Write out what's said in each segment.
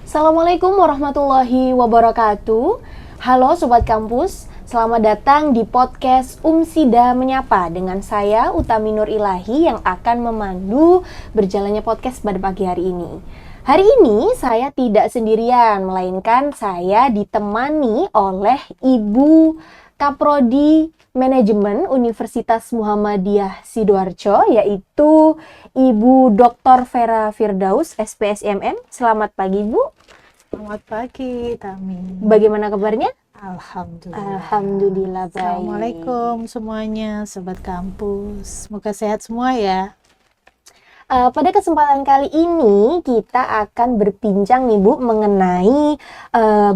Assalamualaikum warahmatullahi wabarakatuh. Halo Sobat Kampus, selamat datang di podcast Umsida Menyapa dengan saya Utami Nur Ilahi yang akan memandu berjalannya podcast pada pagi hari ini. Hari ini saya tidak sendirian, melainkan saya ditemani oleh Ibu Kaprodi Manajemen Universitas Muhammadiyah Sidoarjo, yaitu Ibu Dr. Vera Firdaus, SPSMM. Selamat pagi, Bu. Selamat pagi, Tami. Bagaimana kabarnya? Alhamdulillah. Alhamdulillah baik. Assalamualaikum semuanya, Sobat Kampus. Semoga sehat semua ya. Pada kesempatan kali ini kita akan berbincang nih Bu mengenai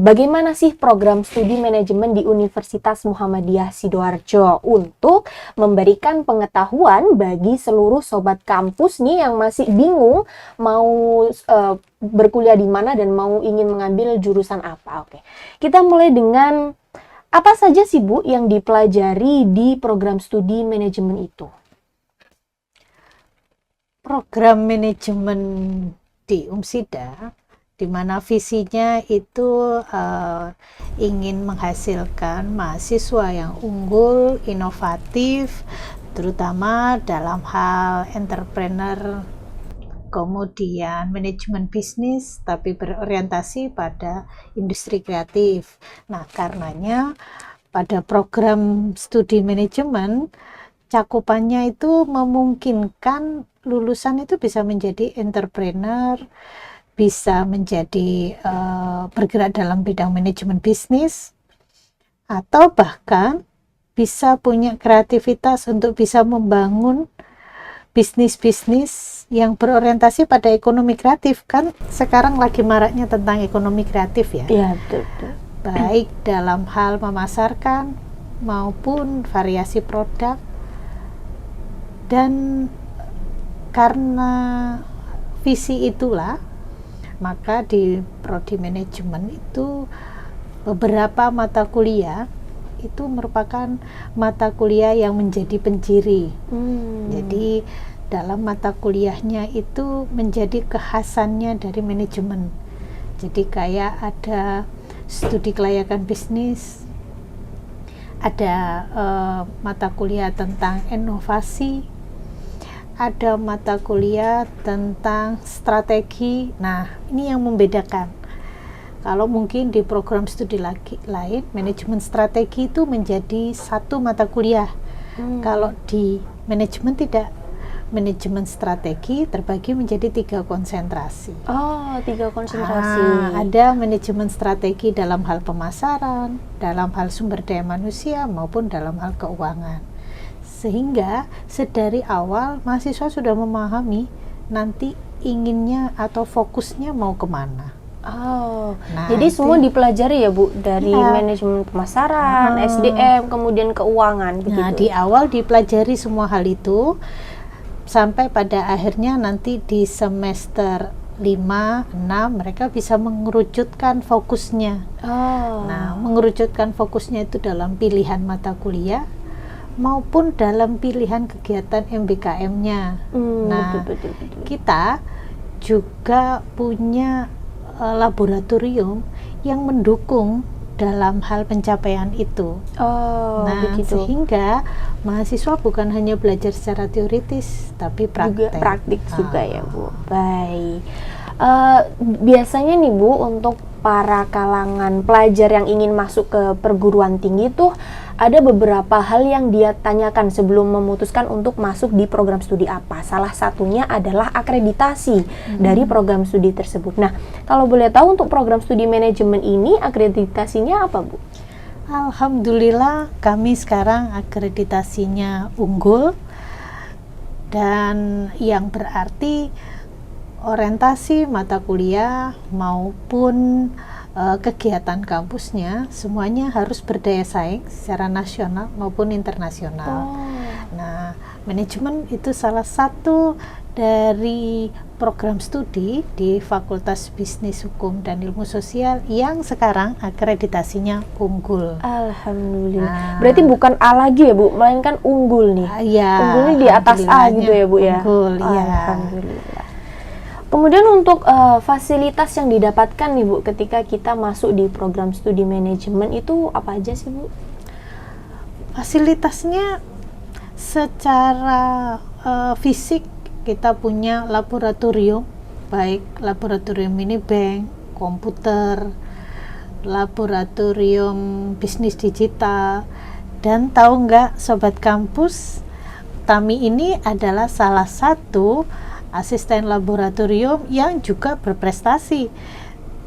bagaimana sih program studi manajemen di Universitas Muhammadiyah Sidoarjo untuk memberikan pengetahuan bagi seluruh sobat kampus nih yang masih bingung mau berkuliah di mana dan mau ingin mengambil jurusan apa. Oke. Kita mulai dengan apa saja sih Bu yang dipelajari di program studi manajemen itu? Program manajemen di Umsida, di mana visinya itu ingin menghasilkan mahasiswa yang unggul, inovatif, terutama dalam hal entrepreneur, kemudian manajemen bisnis, tapi berorientasi pada industri kreatif. Nah, karenanya pada program studi manajemen, cakupannya itu memungkinkan lulusan itu bisa menjadi entrepreneur, bisa menjadi bergerak dalam bidang manajemen bisnis, atau bahkan bisa punya kreativitas untuk bisa membangun bisnis-bisnis yang berorientasi pada ekonomi kreatif. Kan sekarang lagi maraknya tentang ekonomi kreatif ya. Iya, betul. Baik dalam hal memasarkan maupun variasi produk. Dan karena visi itulah, maka di prodi manajemen itu beberapa mata kuliah itu merupakan mata kuliah yang menjadi penciri. Jadi dalam mata kuliahnya itu menjadi kekhasannya dari manajemen. Jadi kayak ada studi kelayakan bisnis, ada mata kuliah tentang inovasi, ada mata kuliah tentang strategi. Nah, ini yang membedakan. Kalau mungkin di program studi lain, manajemen strategi itu menjadi satu mata kuliah. Kalau di manajemen tidak. Manajemen strategi terbagi menjadi 3 konsentrasi. Oh, 3 konsentrasi. Ada manajemen strategi dalam hal pemasaran, dalam hal sumber daya manusia, maupun dalam hal keuangan. Sehingga sedari awal mahasiswa sudah memahami nanti inginnya atau fokusnya mau kemana. Oh, jadi semua dipelajari ya Bu, dari manajemen pemasaran, SDM, kemudian keuangan begitu. Nah, di awal dipelajari semua hal itu sampai pada akhirnya nanti di semester 5, 6 mereka bisa mengerucutkan fokusnya. Nah, mengerucutkan fokusnya itu dalam pilihan mata kuliah maupun dalam pilihan kegiatan MBKM-nya. Nah, betul. kita juga punya laboratorium yang mendukung dalam hal pencapaian itu. Sehingga mahasiswa bukan hanya belajar secara teoritis, tapi praktik juga ya Bu. Baik. Biasanya nih Bu, untuk para kalangan pelajar yang ingin masuk ke perguruan tinggi tuh ada beberapa hal yang dia tanyakan sebelum memutuskan untuk masuk di program studi apa. Salah satunya adalah akreditasi dari program studi tersebut. Nah, kalau boleh tahu untuk program studi manajemen ini akreditasinya apa, Bu? Alhamdulillah kami sekarang akreditasinya unggul, dan yang berarti orientasi mata kuliah maupun kegiatan kampusnya semuanya harus berdaya saing secara nasional maupun internasional. Nah, manajemen itu salah satu dari program studi di Fakultas Bisnis Hukum dan Ilmu Sosial yang sekarang akreditasinya unggul. Alhamdulillah. Berarti bukan A lagi ya Bu, melainkan unggul nih. Iya. Unggulnya di atas A gitu ya Bu ya. Unggul, iya. Alhamdulillah. Kemudian untuk fasilitas yang didapatkan nih Bu ketika kita masuk di program studi manajemen itu apa aja sih Bu? Fasilitasnya secara fisik kita punya laboratorium, baik laboratorium mini bank, komputer, laboratorium bisnis digital. Dan tahu nggak Sobat Kampus, Tami ini adalah salah satu asisten laboratorium yang juga berprestasi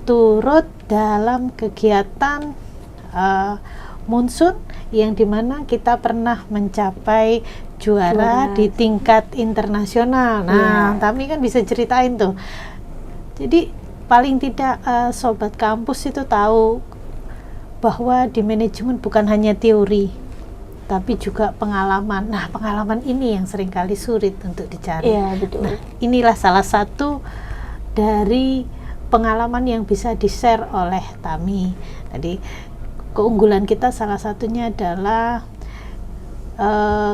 turut dalam kegiatan Monsun yang dimana kita pernah mencapai juara di tingkat internasional. Nah, Tami kan bisa ceritain tuh. Jadi paling tidak Sobat Kampus itu tahu bahwa di manajemen bukan hanya teori, tapi juga pengalaman. Nah, pengalaman ini yang seringkali sulit untuk dicari. Iya, betul. Nah, inilah salah satu dari pengalaman yang bisa di-share oleh Tami. Jadi, keunggulan kita salah satunya adalah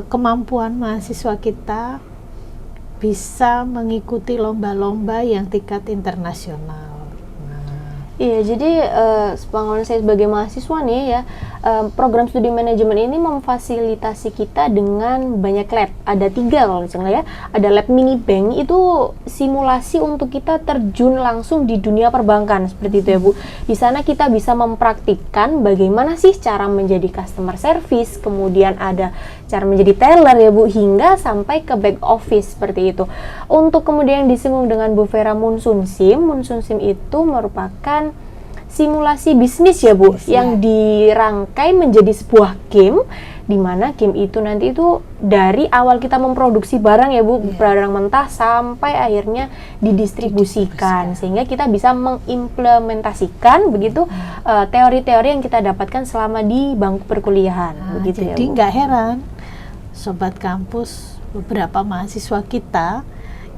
kemampuan mahasiswa kita bisa mengikuti lomba-lomba yang tingkat internasional. Iya, jadi pengalaman saya sebagai mahasiswa nih ya, program studi manajemen ini memfasilitasi kita dengan banyak lab. Ada 3 kalau misalnya ya. Ada lab mini bank, itu simulasi untuk kita terjun langsung di dunia perbankan seperti itu ya Bu. Di sana kita bisa mempraktikkan bagaimana sih cara menjadi customer service, kemudian ada cara menjadi teller ya Bu, hingga sampai ke back office seperti itu. Untuk kemudian disinggung dengan Bu Vera Monsun Sim itu merupakan simulasi bisnis ya Bu, yang dirangkai menjadi sebuah game, di mana game itu nanti itu dari awal kita memproduksi barang ya Bu, barang mentah sampai akhirnya didistribusikan, sehingga kita bisa mengimplementasikan begitu teori-teori yang kita dapatkan selama di bangku perkuliahan. Begitu jadi ya Bu. nggak heran Sobat Kampus, beberapa mahasiswa kita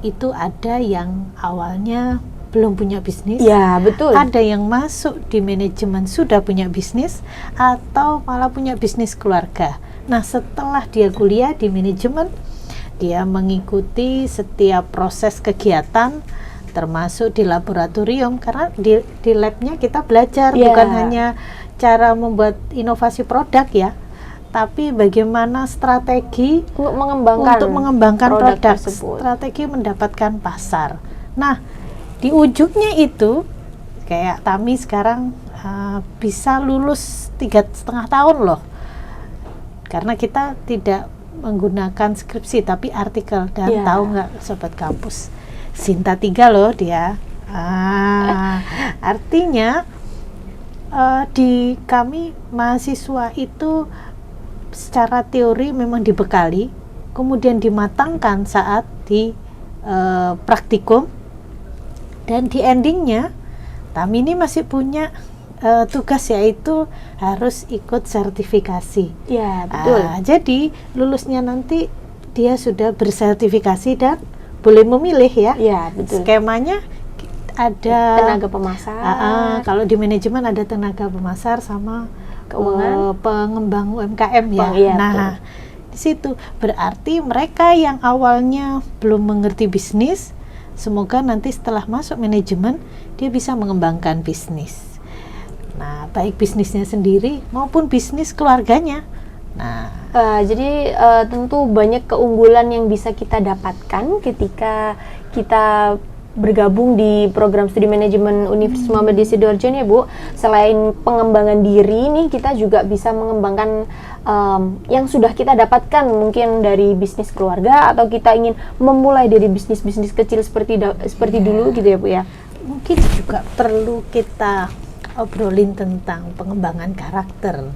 itu ada yang awalnya belum punya bisnis, Ya, betul. ada yang masuk di manajemen sudah punya bisnis, atau malah punya bisnis keluarga. Nah, setelah dia kuliah di manajemen, dia mengikuti setiap proses kegiatan, termasuk di laboratorium, karena di labnya kita belajar bukan hanya cara membuat inovasi produk ya, tapi bagaimana strategi Untuk mengembangkan produk tersebut. strategi mendapatkan pasar. Nah, di ujungnya itu kayak Tami sekarang bisa lulus 3,5 tahun loh, karena kita tidak menggunakan skripsi tapi artikel. Dan tahu nggak Sobat Kampus, Sinta 3 loh dia. Artinya di kami mahasiswa itu secara teori memang dibekali, kemudian dimatangkan saat di praktikum, dan di endingnya Tami ini masih punya tugas, yaitu harus ikut sertifikasi. Ya, betul. Jadi lulusnya nanti dia sudah bersertifikasi dan boleh memilih ya. Ya, betul. Skemanya ada tenaga pemasar. kalau di manajemen ada tenaga pemasar sama Keuangan, pengembang UMKM ya. Nah, di situ berarti mereka yang awalnya belum mengerti bisnis, semoga nanti setelah masuk manajemen dia bisa mengembangkan bisnis. Nah, baik bisnisnya sendiri maupun bisnis keluarganya. Nah, jadi tentu banyak keunggulan yang bisa kita dapatkan ketika kita bergabung di program studi manajemen Universitas Muhammad di Sidoarjo ya Bu. Selain pengembangan diri nih, kita juga bisa mengembangkan yang sudah kita dapatkan mungkin dari bisnis keluarga, atau kita ingin memulai dari bisnis-bisnis kecil seperti dulu gitu ya Bu ya. Mungkin juga perlu kita obrolin tentang pengembangan karakter.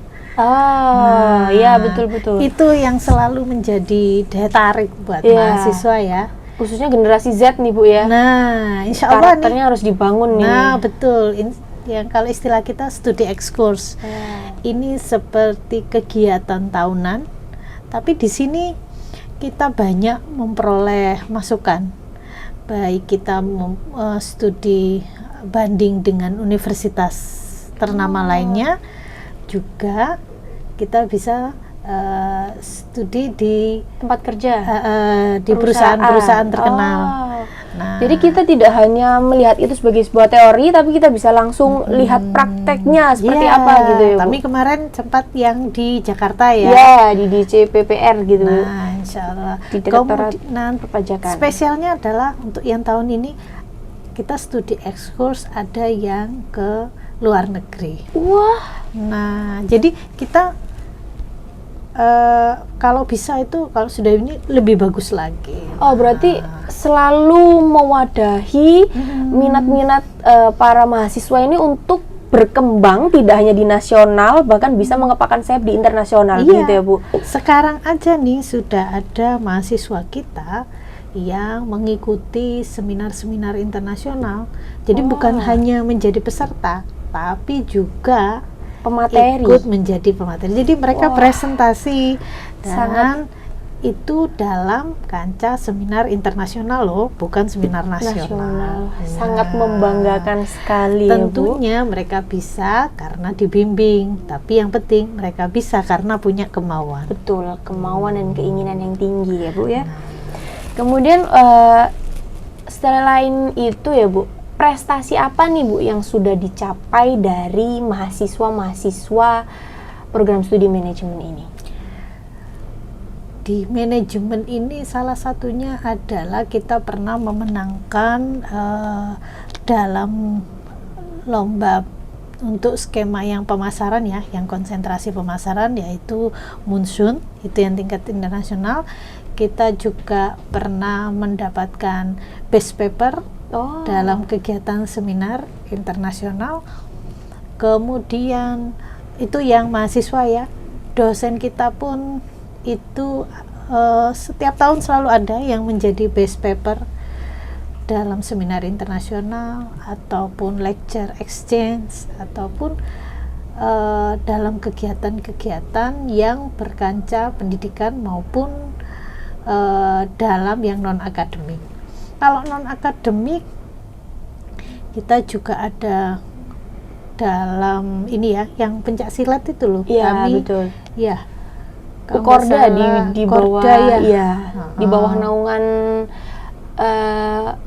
Ya betul-betul. Itu yang selalu menjadi daya tarik buat mahasiswa ya. Khususnya generasi Z nih Bu ya. Nah, insya Allah karakternya harus dibangun nih. Nah, betul. Yang kalau istilah kita studi ekskurs. Ini seperti kegiatan tahunan, tapi di sini kita banyak memperoleh masukan. Baik kita studi banding dengan universitas ternama lainnya, juga kita bisa studi di tempat kerja, di perusahaan-perusahaan terkenal. Nah, Jadi kita tidak hanya melihat itu sebagai sebuah teori, tapi kita bisa langsung lihat prakteknya seperti iya, apa gitu ya Bu. Kami kemarin sempat yang di Jakarta ya. Ya, di DCPPR gitu. Nah, insya Allah. Di Direktorat Kemudian Perpajakan. spesialnya adalah untuk yang tahun ini kita studi ekskurs ada yang ke luar negeri. Wah, Nah, jadi kita kalau bisa itu kalau sudah ini lebih bagus lagi. oh berarti selalu mewadahi minat-minat para mahasiswa ini untuk berkembang tidak hanya di nasional, bahkan bisa mengepakkan sayap di internasional Iya. gitu ya Bu. Sekarang aja nih sudah ada mahasiswa kita yang mengikuti seminar-seminar internasional. Jadi bukan hanya menjadi peserta, tapi juga Pemateri. ikut menjadi pemateri. Jadi mereka presentasi dan itu dalam kancah seminar internasional loh, bukan seminar nasional. Sangat membanggakan sekali ya Bu. Tentunya mereka bisa karena dibimbing, tapi yang penting mereka bisa karena punya kemauan. Betul, kemauan dan keinginan yang tinggi ya Bu ya. Kemudian selain itu ya Bu, prestasi apa nih Bu yang sudah dicapai dari mahasiswa-mahasiswa program studi manajemen ini? Di manajemen ini salah satunya adalah kita pernah memenangkan dalam lomba untuk skema yang pemasaran ya, yang konsentrasi pemasaran yaitu Munsun, itu yang tingkat internasional. Kita juga pernah mendapatkan best paper dalam kegiatan seminar internasional. Kemudian itu yang mahasiswa ya, dosen kita pun itu setiap tahun selalu ada yang menjadi best paper dalam seminar internasional ataupun lecture exchange ataupun dalam kegiatan-kegiatan yang berkancah pendidikan maupun dalam yang non akademik. Kalau non akademik kita juga ada dalam ini ya, yang pencak silat itu loh. Iya betul. Ya. Korda di bawah Korda, ya. Di bawah naungan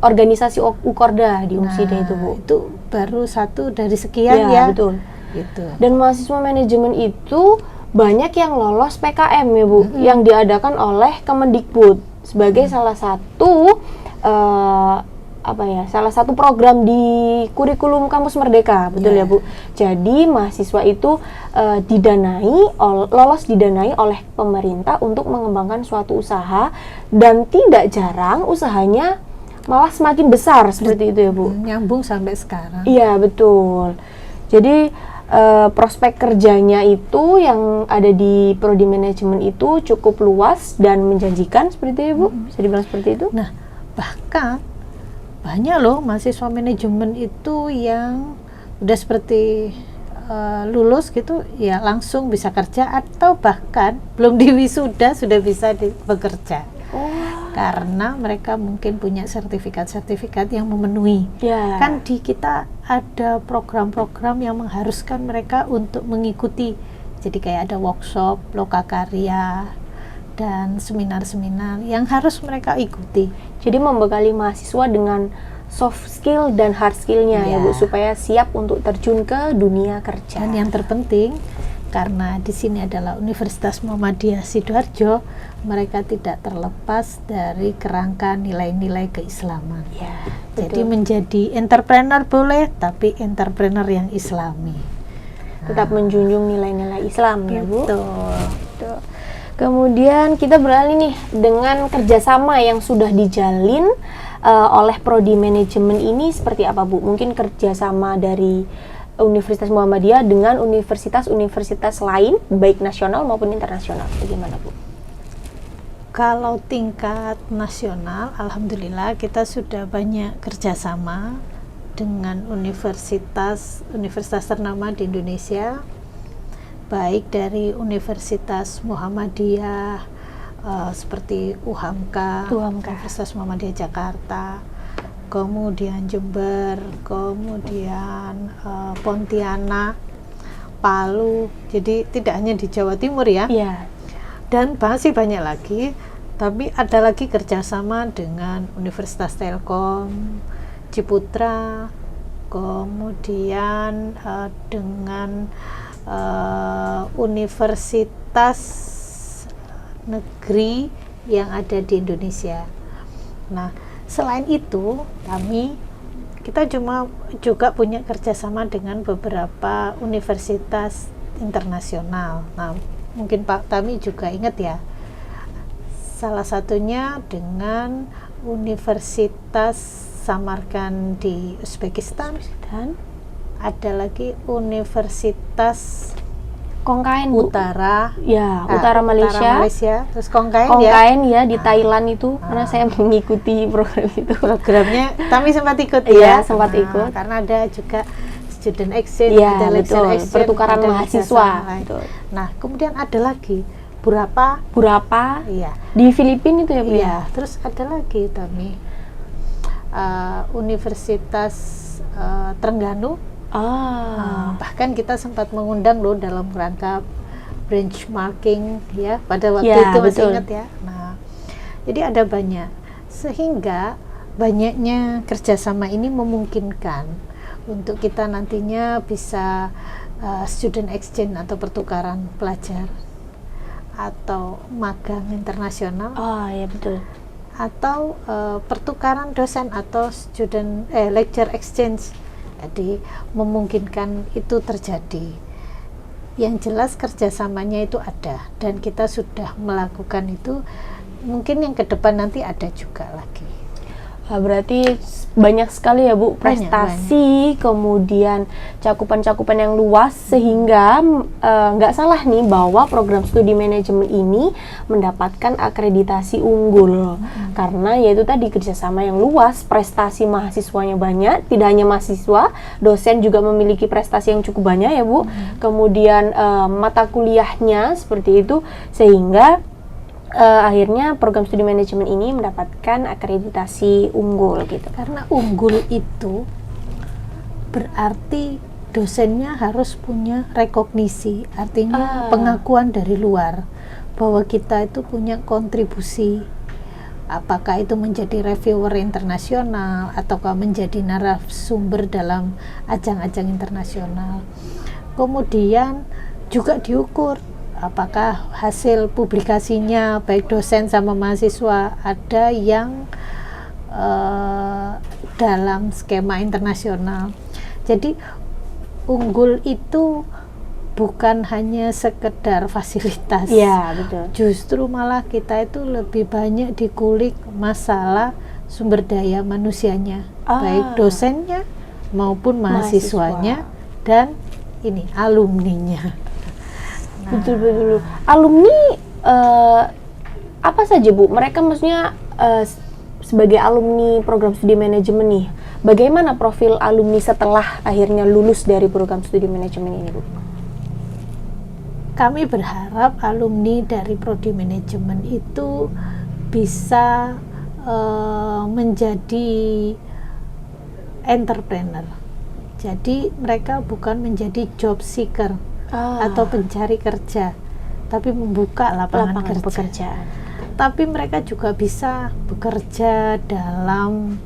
organisasi Ukorda di Umsida itu Bu. Itu baru satu dari sekian Ya, ya. betul. Gitu. Dan mahasiswa manajemen itu banyak yang lolos PKM ya Bu, yang diadakan oleh Kemendikbud sebagai salah satu salah satu program di kurikulum Kampus Merdeka, betul ya Bu. Jadi mahasiswa itu lolos didanai oleh pemerintah untuk mengembangkan suatu usaha, dan tidak jarang usahanya malah semakin besar seperti itu ya Bu. Nyambung sampai sekarang. Iya betul. Jadi prospek kerjanya itu yang ada di prodi manajemen itu cukup luas dan menjanjikan seperti itu ya Bu. Bisa dibilang seperti itu. Nah, bahkan banyak loh mahasiswa manajemen itu yang udah seperti lulus gitu ya langsung bisa kerja, atau bahkan belum diwisuda sudah bisa bekerja. Karena mereka mungkin punya sertifikat-sertifikat yang memenuhi. Kan di kita ada program-program yang mengharuskan mereka untuk mengikuti. Jadi kayak ada workshop, lokakarya, dan seminar-seminar yang harus mereka ikuti. Jadi membekali mahasiswa dengan soft skill dan hard skillnya ya Bu, supaya siap untuk terjun ke dunia kerja. Dan yang terpenting, karena di sini adalah Universitas Muhammadiyah Sidoarjo, mereka tidak terlepas dari kerangka nilai-nilai keislaman. Jadi menjadi entrepreneur boleh, tapi entrepreneur yang islami. Tetap menjunjung nilai-nilai Islam ya Bu. Betul. Kemudian kita beralih nih dengan kerjasama yang sudah dijalin oleh prodi manajemen ini seperti apa Bu? Mungkin kerjasama dari Universitas Muhammadiyah dengan universitas-universitas lain, baik nasional maupun internasional, bagaimana Bu? Kalau tingkat nasional, alhamdulillah kita sudah banyak kerjasama dengan universitas ternama di Indonesia, baik dari Universitas Muhammadiyah seperti UHAMKA, Universitas Muhammadiyah Jakarta, kemudian Jember, kemudian Pontianak, Palu. Jadi tidak hanya di Jawa Timur ya. Dan masih banyak lagi, Tapi ada lagi kerjasama dengan Universitas Telkom, Ciputra, kemudian dengan universitas negeri yang ada di Indonesia. Nah, selain itu kita juga punya kerjasama dengan beberapa universitas internasional. Nah, mungkin Pak Tami juga ingat ya, salah satunya dengan Universitas Samarkand di Uzbekistan. Ada lagi Universitas Kongkaen, Utara, Utara Malaysia. Terus Kongkaen ya di Thailand itu, karena saya mengikuti program itu. Programnya Tami sempat ikut ya? Iya, sempat ikut. Karena ada juga student exchange, ada lecture exchange, pertukaran mahasiswa. Nah, kemudian ada lagi Burapa, iya, di Filipina itu ya, Bu? Iya. Terus ada lagi Tami, Universitas Terengganu. Bahkan kita sempat mengundang loh dalam rangka benchmarking ya pada waktu itu, masih ingat ya. Nah, jadi ada banyak, sehingga banyaknya kerjasama ini memungkinkan untuk kita nantinya bisa student exchange atau pertukaran pelajar, atau magang internasional, atau pertukaran dosen atau student lecture exchange. Jadi memungkinkan itu terjadi. Yang jelas kerjasamanya itu ada, dan kita sudah melakukan itu. Mungkin yang ke depan nanti ada juga lagi. Berarti banyak sekali ya, Bu, prestasi, kemudian cakupan-cakupan yang luas, sehingga nggak salah nih bahwa program studi manajemen ini mendapatkan akreditasi unggul. Karena yaitu tadi kerjasama yang luas, prestasi mahasiswanya banyak, tidak hanya mahasiswa, dosen juga memiliki prestasi yang cukup banyak ya, Bu. Kemudian mata kuliahnya seperti itu, sehingga akhirnya program studi manajemen ini mendapatkan akreditasi unggul gitu. Karena unggul itu berarti dosennya harus punya rekognisi, artinya pengakuan dari luar bahwa kita itu punya kontribusi, apakah itu menjadi reviewer internasional ataukah menjadi narasumber dalam ajang-ajang internasional. Kemudian juga diukur apakah hasil publikasinya baik dosen sama mahasiswa ada yang dalam skema internasional. Jadi unggul itu bukan hanya sekedar fasilitas. Ya, betul. Justru malah kita itu lebih banyak dikulik masalah sumber daya manusianya, baik dosennya maupun mahasiswanya dan ini alumninya. Betul. Alumni apa saja, Bu? Mereka maksudnya sebagai alumni program studi manajemen nih, bagaimana profil alumni setelah akhirnya lulus dari program studi manajemen ini, Bu? Kami berharap alumni dari prodi manajemen itu bisa menjadi entrepreneur. Jadi mereka bukan menjadi job seeker atau pencari kerja, tapi membuka lapangan pekerjaan. Tapi mereka juga bisa bekerja dalam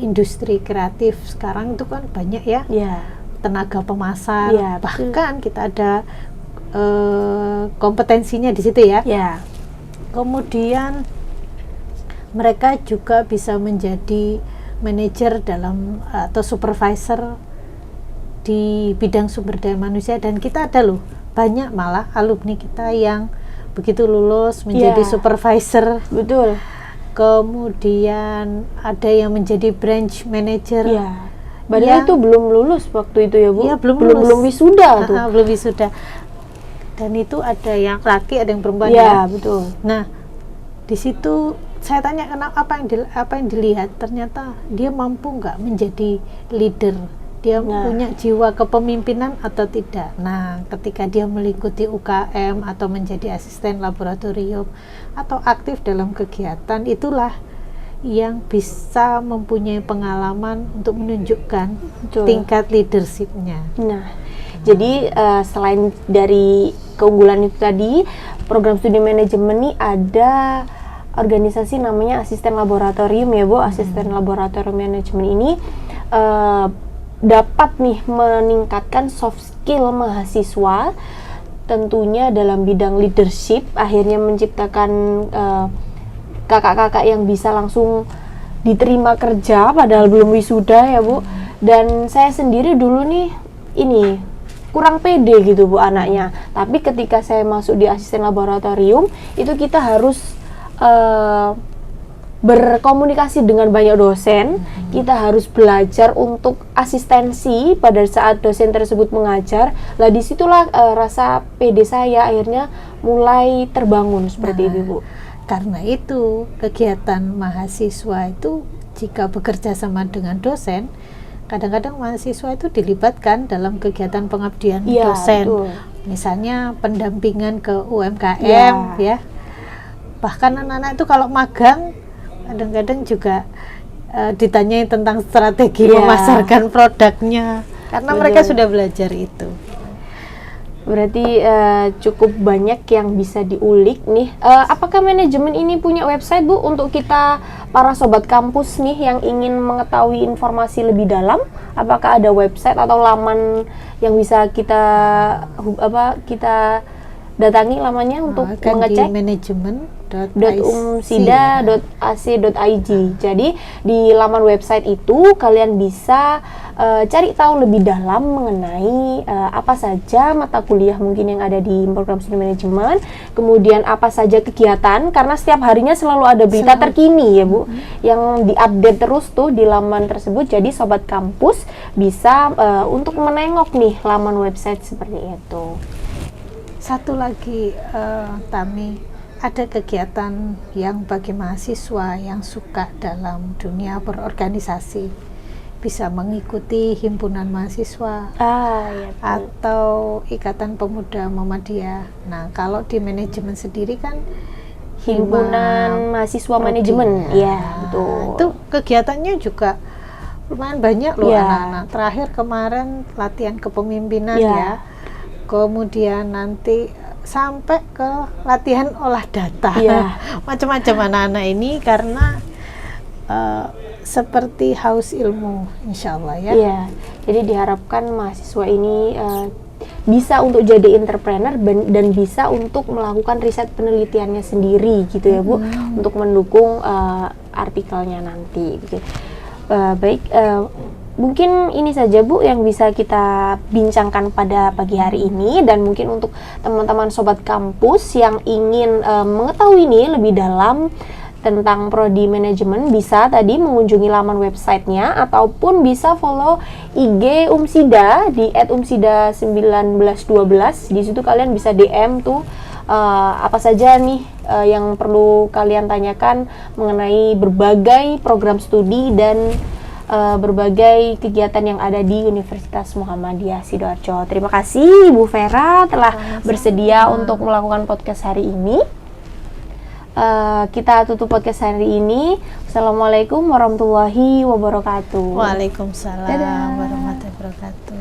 industri kreatif. Sekarang itu kan banyak ya, tenaga pemasar, bahkan kita ada kompetensinya di situ ya. Kemudian mereka juga bisa menjadi manajer dalam atau supervisor di bidang sumber daya manusia, dan kita ada loh banyak malah alumni kita yang begitu lulus menjadi supervisor. Betul. Kemudian ada yang menjadi branch manager. Padahal itu belum lulus waktu itu ya, Bu? Iya, belum wisuda tuh. Belum wisuda. Dan itu ada yang laki, ada yang perempuan ya. Betul. Nah, di situ saya tanya kenapa, apa yang dilihat, ternyata dia mampu nggak menjadi leader, dia punya jiwa kepemimpinan atau tidak. Nah, ketika dia mengikuti UKM atau menjadi asisten laboratorium atau aktif dalam kegiatan, itulah yang bisa mempunyai pengalaman untuk menunjukkan tingkat leadership-nya. Jadi selain dari keunggulan itu tadi, program studi manajemen ini ada organisasi namanya asisten laboratorium ya Bu. Asisten laboratorium manajemen ini dapat nih meningkatkan soft skill mahasiswa, tentunya dalam bidang leadership, akhirnya menciptakan kakak-kakak yang bisa langsung diterima kerja padahal belum wisuda ya Bu. Dan saya sendiri dulu nih ini kurang pede gitu Bu anaknya, tapi ketika saya masuk di asisten laboratorium itu kita harus berkomunikasi dengan banyak dosen, kita harus belajar untuk asistensi pada saat dosen tersebut mengajar. Lah disitulah rasa pede saya akhirnya mulai terbangun seperti itu Bu. Karena itu kegiatan mahasiswa itu jika bekerja sama dengan dosen, kadang-kadang mahasiswa itu dilibatkan dalam kegiatan pengabdian dosen. Betul. Misalnya pendampingan ke UMKM ya. Bahkan anak-anak itu kalau magang kadang-kadang juga ditanyai tentang strategi memasarkan produknya karena mereka sudah belajar itu. Berarti cukup banyak yang bisa diulik nih. Apakah manajemen ini punya website Bu untuk kita para sobat kampus nih yang ingin mengetahui informasi lebih dalam? Apakah ada website atau laman yang bisa kita datangi lamanya untuk mengecek? Di manajemen.umsida.ac.id. Jadi di laman website itu kalian bisa cari tahu lebih dalam mengenai apa saja mata kuliah mungkin yang ada di program studi manajemen, kemudian apa saja kegiatan, karena setiap harinya selalu ada berita terkini ya Bu, yang diupdate terus tuh di laman tersebut. Jadi sobat kampus bisa untuk menengok nih laman website seperti itu. Satu lagi Tami, ada kegiatan yang bagi mahasiswa yang suka dalam dunia berorganisasi bisa mengikuti himpunan mahasiswa atau Ikatan Pemuda Muhammadiyah. Nah, kalau di manajemen sendiri kan himpunan mahasiswa manajemen, betul. Itu kegiatannya juga lumayan banyak loh anak-anak. Terakhir kemarin latihan kepemimpinan ya. Kemudian nanti sampai ke latihan olah data, macam-macam anak-anak ini karena seperti haus ilmu, insya Allah ya. Jadi diharapkan mahasiswa ini bisa untuk jadi entrepreneur dan bisa untuk melakukan riset penelitiannya sendiri gitu ya Bu, untuk mendukung artikelnya nanti. Baik. Mungkin ini saja Bu yang bisa kita bincangkan pada pagi hari ini, dan mungkin untuk teman-teman sobat kampus yang ingin mengetahui ini lebih dalam tentang prodi manajemen, bisa tadi mengunjungi laman websitenya ataupun bisa follow IG Umsida di @umsida1912. Di situ kalian bisa DM tuh apa saja nih yang perlu kalian tanyakan mengenai berbagai program studi dan berbagai kegiatan yang ada di Universitas Muhammadiyah Sidoarjo. Terima kasih Ibu Vera telah bersedia untuk melakukan podcast hari ini. Kita tutup podcast hari ini. Assalamualaikum warahmatullahi wabarakatuh. Waalaikumsalam warahmatullahi wabarakatuh.